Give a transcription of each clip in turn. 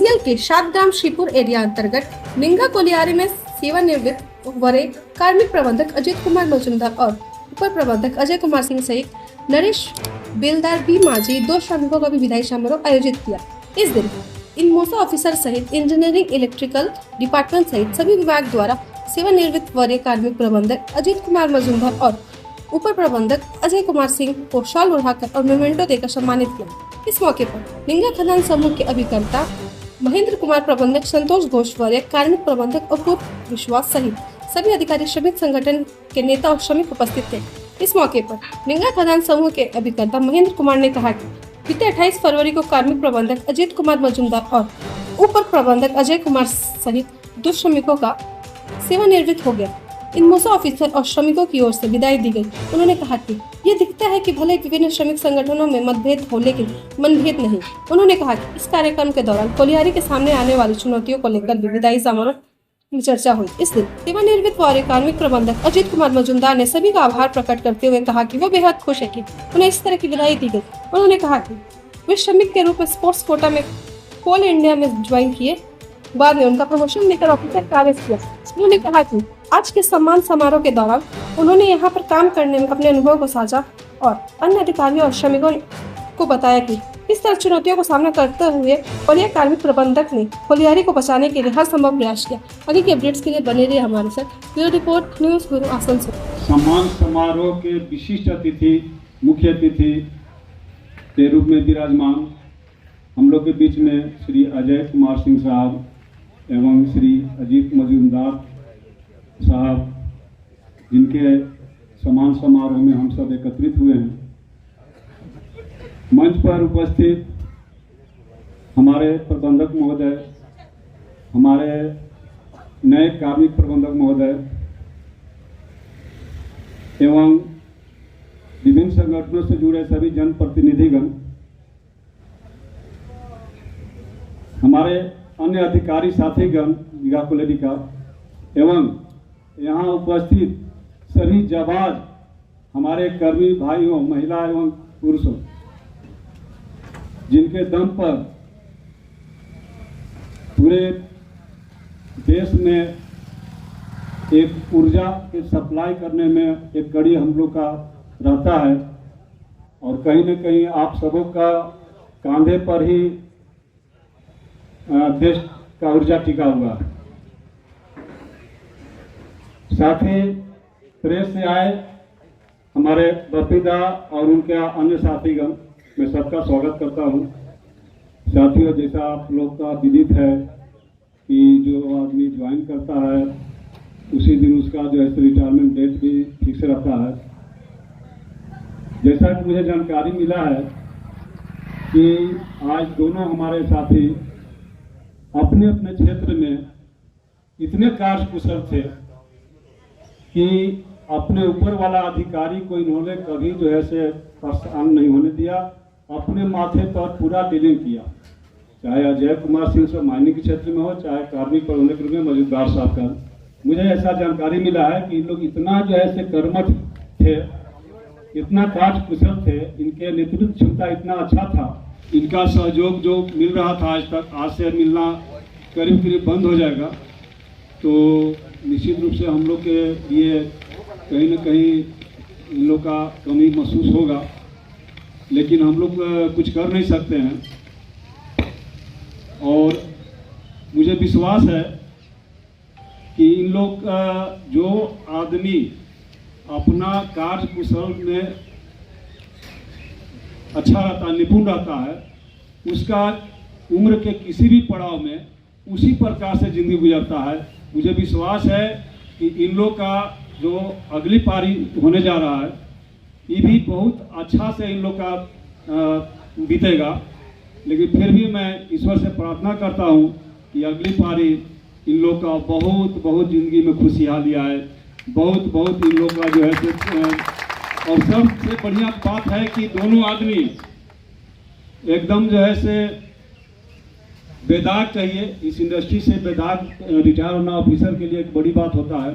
CL के शादग्राम Shripur area अंतर्गत निंगा colliery में सेवानिवृत्त वरीय कार्मिक प्रबंधक अजीत कुमार मजूमदार और उप प्रबंधक अजय कुमार सिंह सहित नरेश बेलदार बी माझी 2 श्रमिकों का भी विदाई समारोह आयोजित किया। इस दिन इन मोसा ऑफिसर सहित इंजीनियरिंग इलेक्ट्रिकल डिपार्टमेंट सहित सभी विभाग द्वारा सेवानिवृत्त वरीय कार्मिक प्रबंधक अजीत कुमार मजूमदार और उप प्रबंधक अजय कुमार सिंह को शॉल ओढ़ाकर और मोमेंटो देकर सम्मानित किया। इस मौके पर निंगा खदान समूह के अभिकर्ता महेंद्र कुमार, प्रबंधक संतोष घोष वरीय कार्मिक प्रबंधक और पूर्व विश्वास सहित सभी अधिकारी श्रमिक संगठन के नेता और श्रमिक उपस्थित थे। इस मौके पर निंगा खदान समूह के अभिकर्ता महेंद्र कुमार ने कहा कि बीते 28 फरवरी को कार्मिक प्रबंधक अजीत कुमार मजूमदार और उप प्रबंधक अजय कुमार सहित 2 श्रमिकों का सेवानिवृत्त हो गया। इन मोसा ऑफिसर और श्रमिकों की ओर से विदाई दी गई। उन्होंने कहा कि ये दिखता है कि भले विभिन्न श्रमिक संगठनों में मतभेद हो लेकिन मनभेद नहीं। उन्होंने कहा कि इस कार्यक्रम के दौरान कोलियारी के सामने आने वाली चुनौतियों को लेकर भी विदाई समारोह में चर्चा हुई। इस दिन सेवानिवृत्त वरीय कार्मिक प्रबंधक अजीत कुमार मजूमदार ने सभी का आभार प्रकट करते हुए कहा कि वो बेहद खुश है कि उन्हें इस तरह की विदाई दी गई। उन्होंने कहा कि वे श्रमिक के रूप में स्पोर्ट्स कोटा में कोल इंडिया में ज्वाइन किए, बाद में उनका प्रमोशन लेकर ऑफिसर कार्य किया। उन्होंने कहा कि आज के सम्मान समारोह के दौरान उन्होंने यहाँ पर काम करने में अपने अनुभव को साझा और अन्य अधिकारियों और श्रमिकों को बताया कि इस तरह चुनौतियों को सामना करते हुए वरीय कार्मिक प्रबंधक ने कोलियारी को बचाने के लिए हर संभव प्रयास किया। आगे के अपडेट्स के लिए बने रहिए हमारे साथ। Bureau report, news bureau, Asansol. सम्मान समारोह के विशिष्ट अतिथि, मुख्य अतिथि के रूप में विराजमान हम लोग के बीच में श्री अजय कुमार सिंह साहब एवं श्री अजीत मजूमदार साहब, जिनके सम्मान समारोह में हम सब एकत्रित हुए हैं। मंच पर उपस्थित हमारे प्रबंधक महोदय, हमारे नए कार्मिक प्रबंधक महोदय एवं विभिन्न संगठनों से जुड़े सभी जनप्रतिनिधिगण, हमारे अन्य अधिकारी साथीगण निगाह कोलियारी का एवं यहाँ उपस्थित सभी जाबाज हमारे कर्मी भाइयों, महिला एवं पुरुषों, जिनके दम पर पूरे देश में एक ऊर्जा के सप्लाई करने में एक कड़ी हम लोग का रहता है और कहीं न कहीं आप सबों का कांधे पर ही देश का ऊर्जा टिका हुआ है। साथ ही प्रेस से आए हमारे बपीदा और उनके अन्य साथीगण, मैं सबका स्वागत करता हूं। साथियों, जैसा आप लोग का विदित है कि जो आदमी ज्वाइन करता है उसी दिन उसका जो है रिटायरमेंट डेट भी फिक्स रहता है। जैसा कि मुझे जानकारी मिला है कि आज दोनों हमारे साथी अपने अपने क्षेत्र में इतने कार्यकुशल थे कि अपने ऊपर वाला अधिकारी को इन्होंने कभी जो है से परेशान नहीं होने दिया, अपने माथे पर पूरा डीलिंग किया, चाहे अजय कुमार सिंह से मायनिंग के क्षेत्र में हो, चाहे कार्मिक प्रबंधक के रूप में मजूमदार साहब का। मुझे ऐसा जानकारी मिला है कि इन लोग इतना जो है से कर्मठ थे, इतना कार्यकुशल थे, इनके नेतृत्व क्षमता इतना अच्छा था, इनका सहयोग जो मिल रहा था आज तक, आज से मिलना करीब करीब बंद हो जाएगा। तो निश्चित रूप से हम लोग के लिए कहीं न कहीं इन लोग का कमी महसूस होगा, लेकिन हम लोग कुछ कर नहीं सकते हैं। और मुझे विश्वास है कि इन लोग का जो आदमी अपना कार्य कुशल में अच्छा रहता है, निपुण रहता है, उसका उम्र के किसी भी पड़ाव में उसी प्रकार से जिंदगी गुजरता है। मुझे विश्वास है कि इन लोग का जो अगली पारी होने जा रहा है ये भी बहुत अच्छा से इन लोग का बीतेगा। लेकिन फिर भी मैं ईश्वर से प्रार्थना करता हूँ कि अगली पारी इन लोग का बहुत बहुत जिंदगी में खुशहाली आए, बहुत बहुत इन लोग का जो है और सबसे बढ़िया बात है कि दोनों आदमी एकदम जो है से बेदाग चाहिए। इस इंडस्ट्री से बेदाग रिटायर होना ऑफिसर के लिए एक बड़ी बात होता है।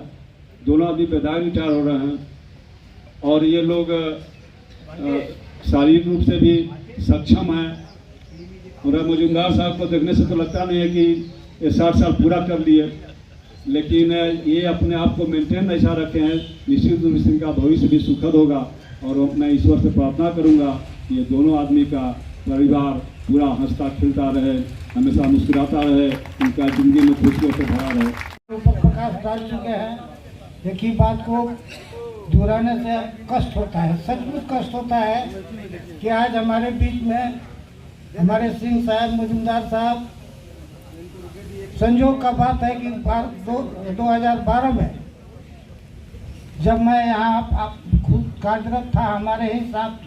दोनों आदमी बेदाग रिटायर हो रहे हैं और ये लोग शारीरिक रूप से भी सक्षम हैं और मजुमदार साहब को देखने से तो लगता नहीं है कि ये 60 साल पूरा कर लिए, लेकिन ये अपने आप को मेंटेन ऐसा रखे हैं। निश्चित रूप से इनका भविष्य भी सुखद होगा और मैं ईश्वर से प्रार्थना करूंगा कि ये दोनों आदमी का परिवार पूरा हंसता खिलता रहे, हमेशा मुस्कुराता रहे, उनका जिंदगी में खुशियों से भरा रहे। ऊपर प्रकाश डाल चुके हैं। एक ही बात को दोहराने से कष्ट होता है, सचमुच कष्ट होता है कि आज हमारे बीच में हमारे सिंह साहब, मजुमदार साहब, संयोग का बात है कि 2012 में जब मैं यहाँ खुद कार्यरत था, हमारे ही साथ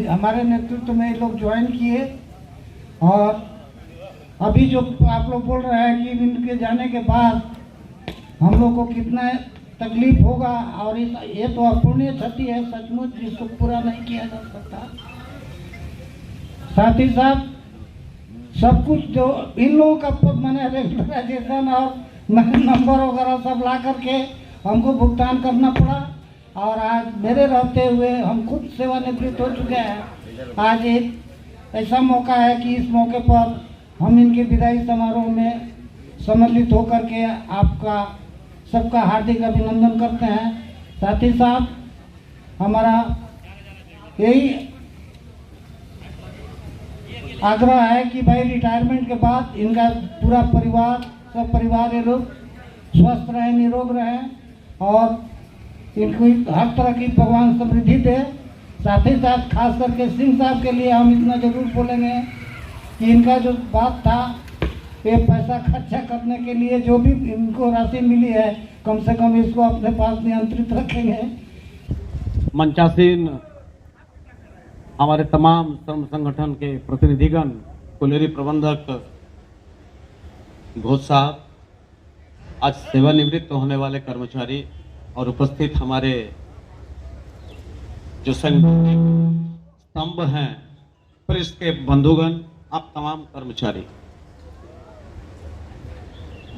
हमारे नेतृत्व में ये लोग ज्वाइन किए। और अभी जो आप लोग बोल रहे हैं कि इनके जाने के बाद हम लोग को कितना तकलीफ होगा, और ये तो अपूर्णीय क्षति है सचमुच, जिसको पूरा नहीं किया जा सकता। साथ ही साथ सब कुछ जो इन लोगों का मैंने रेगुलराइजेशन और नंबर वगैरह सब ला करके हमको भुगतान करना पड़ा, और आज मेरे रहते हुए हम खुद सेवानिवृत्त हो चुके हैं। आज एक ऐसा मौका है कि इस मौके पर हम इनके विदाई समारोह में सम्मिलित होकर के आपका सबका हार्दिक अभिनंदन करते हैं। साथ ही साथ हमारा यही आग्रह है कि भाई रिटायरमेंट के बाद इनका पूरा परिवार, सब परिवार ये लोग स्वस्थ रहें, निरोग रहें और इनको हर तरह की भगवान समृद्धि दे। साथ ही साथ खास करके सिंह साहब के लिए हम इतना जरूर बोलेंगे कि इनका जो बात था, ये पैसा खर्चा करने के लिए जो भी इनको राशि मिली है, कम से कम इसको अपने पास नियंत्रित रखेंगे। मंचासीन हमारे तमाम श्रम संगठन के प्रतिनिधिगण, कोलियरी प्रबंधक घोष साहब, आज सेवानिवृत्त होने वाले कर्मचारी और उपस्थित हमारे जो संगठन स्तंभ हैं, प्रेस के बंधुगण, आप तमाम कर्मचारी,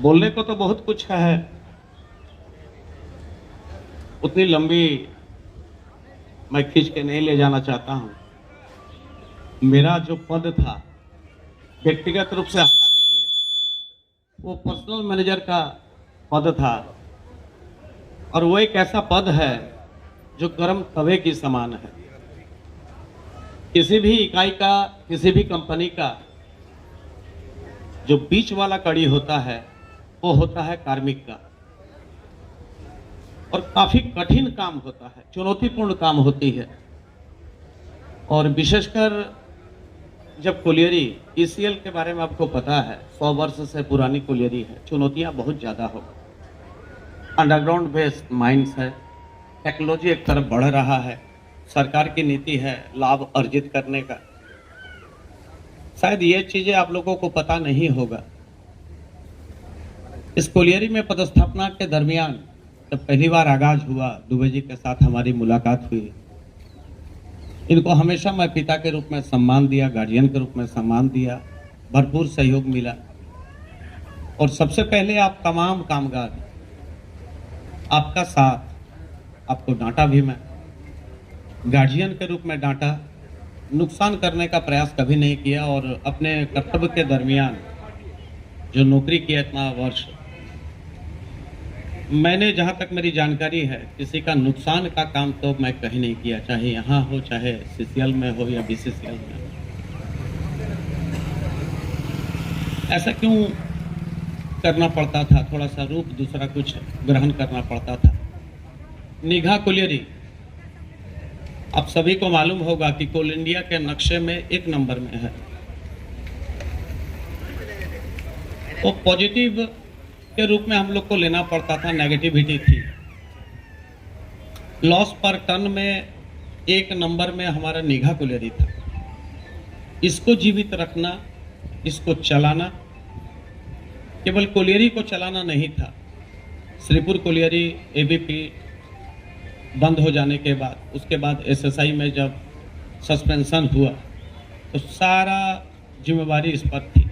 बोलने को तो बहुत कुछ है, उतनी लंबी मैं खींच के नहीं ले जाना चाहता हूं। मेरा जो पद था व्यक्तिगत रूप से हटा दीजिए, वो पर्सनल मैनेजर का पद था, और वो एक ऐसा पद है जो गर्म तवे की समान है। किसी भी इकाई का, किसी भी कंपनी का जो बीच वाला कड़ी होता है वो होता है कार्मिक का, और काफी कठिन काम होता है, चुनौतीपूर्ण काम होती है। और विशेषकर जब कोलियरी ईसीएल के बारे में आपको पता है, 100 वर्ष से पुरानी कोलियरी है, चुनौतियां बहुत ज़्यादा हो, अंडरग्राउंड बेस्ड माइंस है, टेक्नोलॉजी एक तरफ बढ़ रहा है, सरकार की नीति है लाभ अर्जित करने का। शायद ये चीज़ें आप लोगों को पता नहीं होगा। इस कोलियरी में पदस्थापना के दरमियान जब पहली बार आगाज हुआ, दुबे जी के साथ हमारी मुलाकात हुई, इनको हमेशा मैं पिता के रूप में सम्मान दिया, गार्जियन के रूप में सम्मान दिया, भरपूर सहयोग मिला। और सबसे पहले आप तमाम कामगार, आपका साथ, आपको डांटा भी मैं, गार्जियन के रूप में डांटा, नुकसान करने का प्रयास कभी नहीं किया, और अपने कर्तव्य के दरमियान जो नौकरी किया इतना वर्ष, मैंने जहाँ तक मेरी जानकारी है किसी का नुकसान का काम तो मैं कहीं नहीं किया, चाहे यहाँ हो, चाहे सीसीएल में हो या बीसीसीएल में हो। ऐसा क्यों करना पड़ता था? थोड़ा सा रूप दूसरा कुछ ग्रहण करना पड़ता था। निगाह कोलियरी, आप सभी को मालूम होगा कि कोल इंडिया के नक्शे में 1 नंबर में है। तो पॉजिटिव के रूप में हम लोग को लेना पड़ता था, नेगेटिविटी थी। लॉस पर टन में 1 नंबर में हमारा निगाह कोलियरी था। इसको जीवित रखना, इसको चलाना, केवल कोलियरी को चलाना नहीं था। श्रीपुर कोलियरी एबीपी बंद हो जाने के बाद, उसके बाद एसएसआई में जब सस्पेंशन हुआ तो सारा जिम्मेवारी इस पर थी।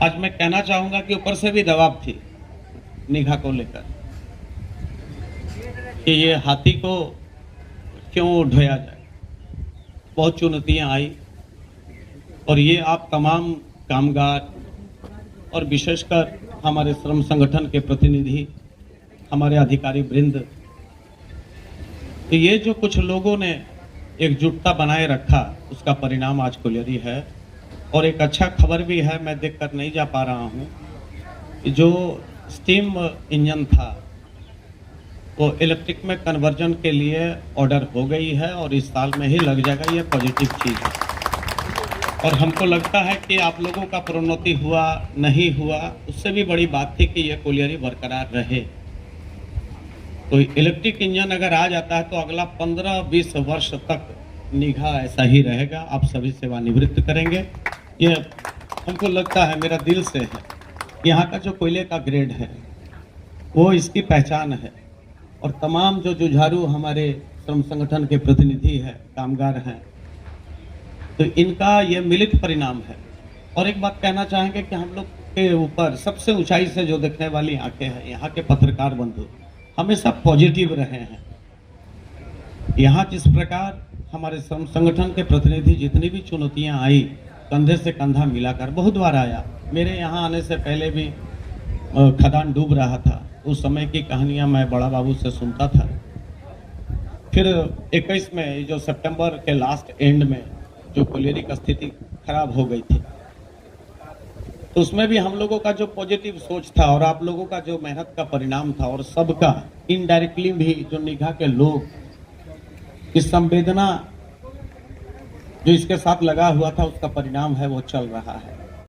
आज मैं कहना चाहूंगा कि ऊपर से भी दबाव थी निगाह को लेकर कि ये हाथी को क्यों ढोया जाए। बहुत चुनौतियां आई, और ये आप तमाम कामगार और विशेषकर हमारे श्रम संगठन के प्रतिनिधि, हमारे अधिकारी वृंद, तो ये जो कुछ लोगों ने एकजुटता बनाए रखा, उसका परिणाम आज कोलियरी है। और एक अच्छा खबर भी है, मैं देखकर नहीं जा पा रहा हूँ, जो स्टीम इंजन था वो इलेक्ट्रिक में कन्वर्जन के लिए ऑर्डर हो गई है और इस साल में ही लग जाएगा। ये पॉजिटिव चीज़ है और हमको लगता है कि आप लोगों का प्रोन्नति हुआ नहीं हुआ, उससे भी बड़ी बात थी कि ये कोलियरी बरकरार रहे। तो इलेक्ट्रिक इंजन अगर आ जाता है तो अगला 15-20 वर्ष तक निगाह ऐसा ही रहेगा, आप सभी सेवानिवृत्त करेंगे। ये हमको लगता है, मेरा दिल से है। यहाँ का जो कोयले का ग्रेड है वो इसकी पहचान है और तमाम जो जुझारू हमारे श्रम संगठन के प्रतिनिधि हैं, कामगार हैं, तो इनका ये मिलित परिणाम है। और एक बात कहना चाहेंगे कि हम लोग के ऊपर सबसे ऊंचाई से जो देखने वाली आंखें हैं, यहाँ के पत्रकार बंधु हमेशा पॉजिटिव रहे हैं। यहाँ जिस प्रकार हमारे श्रम संगठन के प्रतिनिधि जितनी भी चुनौतियाँ आई, कंधे से कंधा मिलाकर बहुत बार आया। मेरे यहाँ आने से पहले भी खदान डूब रहा था, उस समय की कहानियाँ मैं बड़ा बाबू से सुनता था। फिर 21 में जो सितंबर के लास्ट एंड में जो कोलियरी की स्थिति खराब हो गई थी, तो उसमें भी हम लोगों का जो पॉजिटिव सोच था और आप लोगों का जो मेहनत का परिणाम था और सबका इनडायरेक्टली भी जो निगाह के लोग, इस संवेदना जो इसके साथ लगा हुआ था, उसका परिणाम है वो चल रहा है।